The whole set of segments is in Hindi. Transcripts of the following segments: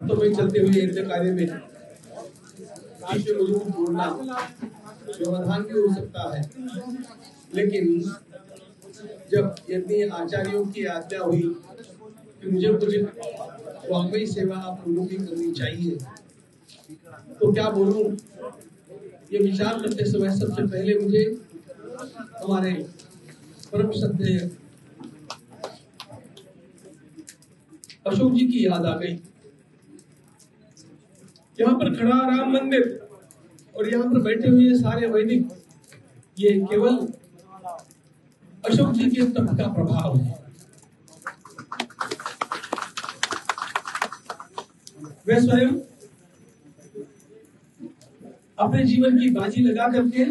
तो मैं चलते हुए यज्ञ कार्य में बीच में मुझे कुछ बोलना व्यवधान भी हो सकता है, लेकिन जब यज्ञ आचार्यों की आज्ञा हुई कि मुझे कुछ वाग्मयी सेवा आप लोगों की करनी चाहिए, तो क्या बोलूं, ये विचार करते समय सबसे पहले मुझे हमारे परम श्रद्धेय अशोक जी की याद आ गई। यहाँ पर खड़ा राम मंदिर और यहाँ पर बैठे हुए सारे वैदिक, ये केवल अशोक जी के तप का प्रभाव है। वे स्वयं अपने जीवन की बाजी लगा करके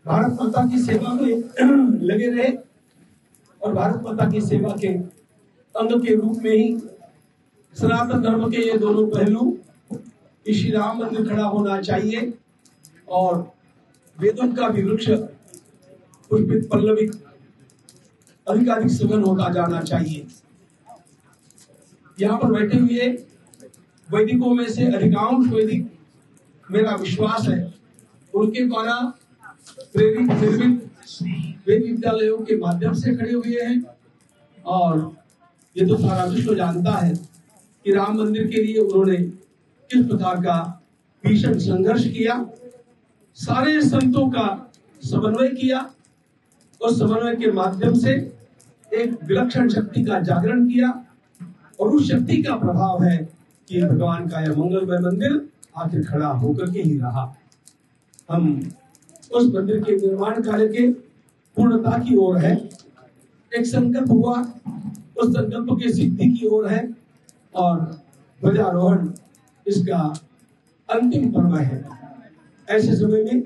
भारत माता की सेवा में लगे रहे और भारत माता की सेवा के अंग के रूप में ही सनातन धर्म के ये दोनों पहलू, श्री राम मंदिर खड़ा होना चाहिए और वेदों का भी वृक्ष पुष्पित पल्लवित अधिकाधिक सघन होता जाना चाहिए। यहाँ पर बैठे हुए वैदिकों में से अधिकांश वैदिक, मेरा विश्वास है, उनके द्वारा प्रेरित निर्मित वेद विद्यालयों के माध्यम से खड़े हुए हैं। और ये तो सारा विश्व जानता है कि राम मंदिर के लिए उन्होंने किस प्रकार का भीषण संघर्ष किया, सारे संतों का समन्वय किया और समन्वय के माध्यम से एक विलक्षण शक्ति का जागरण किया और उस शक्ति का प्रभाव है कि भगवान का यह मंगलमय मंदिर आखिर खड़ा होकर के ही रहा। हम उस मंदिर के निर्माण कार्य के पूर्णता की ओर है, एक संकल्प हुआ, उस संकल्प के सिद्धि की ओर है और ध्वजारोहण इसका अंतिम पर्व है। ऐसे समय में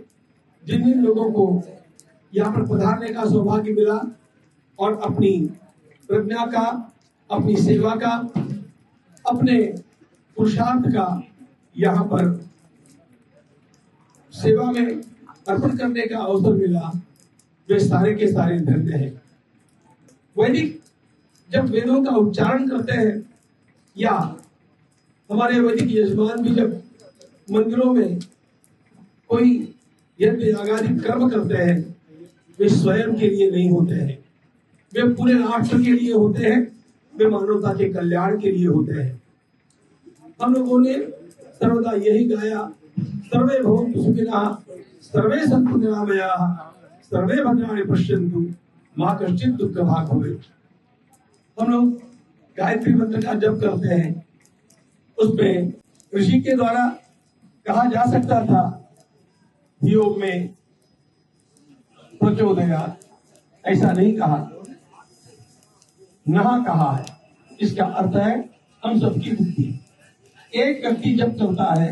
जिन जिन लोगों को यहाँ पर पधारने का सौभाग्य मिला और अपनी प्रज्ञा का, अपनी सेवा का, अपने पुरुषार्थ का यहाँ पर सेवा में अर्पण करने का अवसर मिला, वे सारे के सारे धन्य हैं। वैदिक जब वेदों का उच्चारण करते हैं या हमारे वैदिक यजमान भी जब मंदिरों में कोई यज्ञ यागादि कर्म करते हैं, वे स्वयं के लिए नहीं होते हैं, वे पूरे राष्ट्र के लिए होते हैं, वे मानवता के कल्याण के लिए होते हैं। हम लोगों ने सर्वदा यही गाया, सर्वे भवन्तु सुखिनः, सर्वे सन्तु निरामयाः, सर्वे भद्राणि पश्यन्तु, मा कश्चित् दुःखभाग् भवेत्। हम लोग गायत्री मंत्र का जप करते हैं, उसमें ऋषि के द्वारा कहा जा सकता था योग में प्रचोदयात्, ऐसा नहीं कहा, नहा कहा है। इसका अर्थ है हम सबकी बुद्धि। एक व्यक्ति जब करता है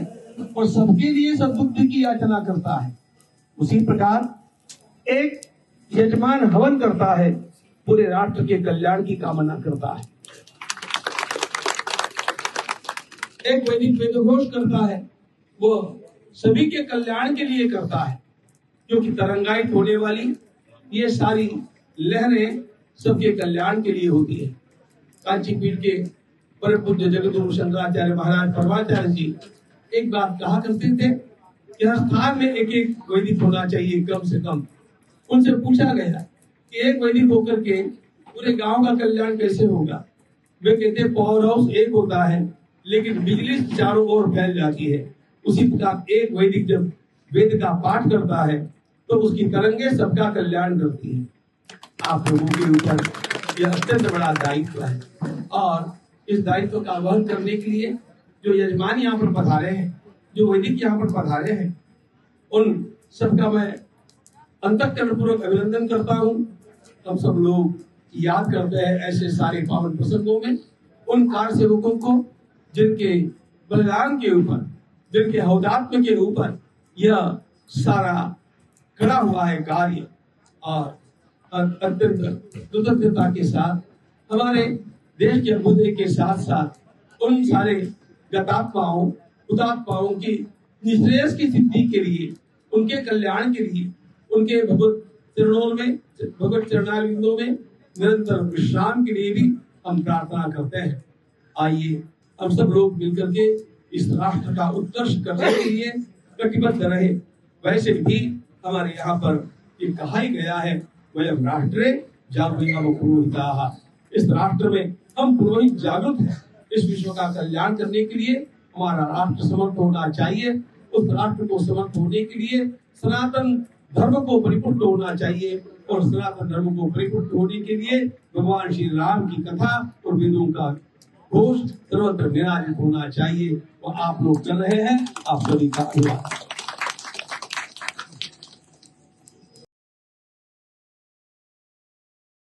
और सबके लिए सद्बुद्धि की याचना करता है, उसी प्रकार एक यजमान हवन करता है, पूरे राष्ट्र के कल्याण की कामना करता है। एक वैदिक वेदघोष करता है, वो सभी के कल्याण के लिए करता है, क्योंकि तरंगायित होने वाली ये सारी लहरें सबके कल्याण के लिए होती है। कांची पीठ के परम पूज्य जगद्गुरु शंकराचार्य महाराज परमाचार्य जी एक बात कहा करते थे कि हर स्थान में एक एक वैदिक होना चाहिए कम से कम। उनसे पूछा गया कि एक वैदिक होकर के पूरे गांव का कल्याण कैसे होगा? वे कहते पावर हाउस एक होता है, लेकिन बिजली चारों ओर फैल जाती है। उसी प्रकार एक वैदिक जब वेद का पाठ करता है तो उसकी तरंगे सबका कल्याण करती है। आप लोगों के ऊपर यह अत्यंत बड़ा दायित्व है और इस दायित्व का वहन करने के लिए जो यजमान यहाँ पर पधारे हैं, जो वैदिक यहाँ पर पधारे हैं, उन सबका मैं अंतःकरणपूर्वक अभिनंदन करता हूँ। हम सब लोग याद करते हैं ऐसे सारे पावन प्रसंगों में उन कार सेवकों को जिनके बलिदान के ऊपर, जिनके हौदात्म्य के ऊपर यह सारा खड़ा हुआ है कार्य। और अत्यंत कृतज्ञता के साथ हमारे देश के अभ्युदय के साथ साथ उन सारे गतात्माओं, हुतात्माओं की निश्रेयस की सिद्धि के लिए, उनके कल्याण के लिए, उनके भगवत चरणों में, भगवत चरणारविंदों में निरंतर विश्राम के लिए भी हम प्रार्थना करते हैं। आइए हम सब लोग मिलकर के इस राष्ट्र का उत्कर्ष करने के लिए कटिबद्ध रहे। वैसे भी हमारे यहाँ पर ये कहा ही गया है, वयम राष्ट्रे जागृता पुरोहिता। इस राष्ट्र में हम पुरोहित जागृत हैं। इस विश्व का कल्याण करने के लिए हमारा राष्ट्र समर्थ होना चाहिए। उस राष्ट्र को समर्थ होने के लिए सनातन धर्म को परिपुष्ट होना चाहिए, और सनातन धर्म को परिपुष्ट होने के लिए भगवान श्री राम की कथा और वेदों का घोष सर्वत्र निराजित होना चाहिए। और आप लोग चल रहे हैं, आप सभी का धन्यवाद।